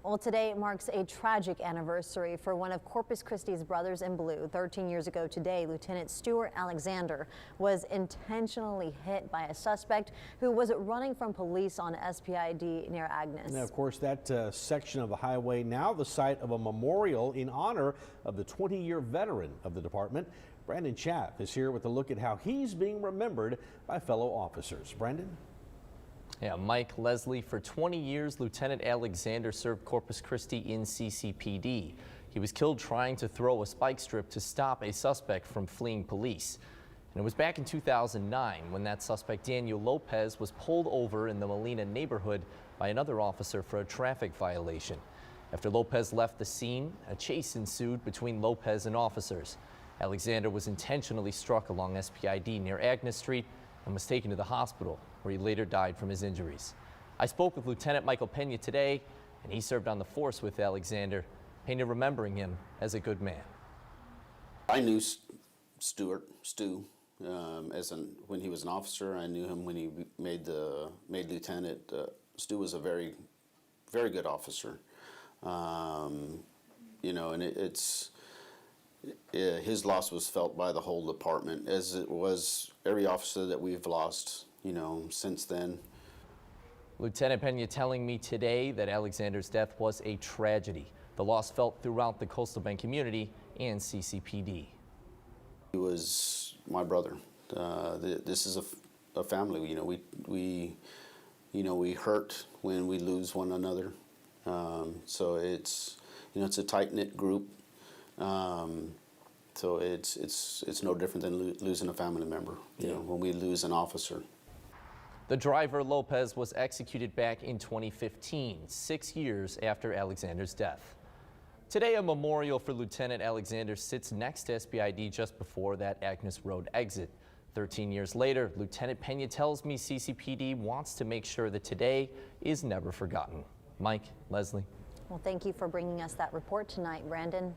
Well, today marks a tragic anniversary for one of Corpus Christi's brothers in blue. 13 years ago today, Lieutenant Stuart Alexander was intentionally hit by a suspect who was running from police on SPID near Agnes. Now, of course, that section of the highway now the site of a memorial in honor of the 20-year veteran of the department. Brandon Chaff is here with a look at how he's being remembered by fellow officers. Brandon? Yeah, Mike, Leslie, for 20 years, Lieutenant Alexander served Corpus Christi in CCPD. He was killed trying to throw a spike strip to stop a suspect from fleeing police. And it was back in 2009 when that suspect, Daniel Lopez, was pulled over in the Molina neighborhood by another officer for a traffic violation. After Lopez left the scene, a chase ensued between Lopez and officers. Alexander was intentionally struck along SPID near Agnes Street and was taken to the hospital, where he later died from his injuries. I spoke with Lieutenant Michael Pena today, and he served on the force with Alexander. Pena remembering him as a good man. I knew Stu, when he was an officer. I knew him when he made lieutenant. Stu was a very, very good officer. You know, and his loss was felt by the whole department, as it was every officer that we've lost, you know, since then. Lieutenant Pena telling me today that Alexander's death was a tragedy. The loss felt throughout the Coastal Bend community and CCPD. He was my brother. This is a family. You know, we hurt when we lose one another. So it's a tight-knit group. So it's no different than losing a family member, you know, when we lose an officer. The driver, Lopez, was executed back in 2015, 6 years after Alexander's death. Today, a memorial for Lieutenant Alexander sits next to SPID just before that Agnes Road exit. 13 years later, Lieutenant Pena tells me CCPD wants to make sure that today is never forgotten. Mike, Leslie. Well, thank you for bringing us that report tonight, Brandon.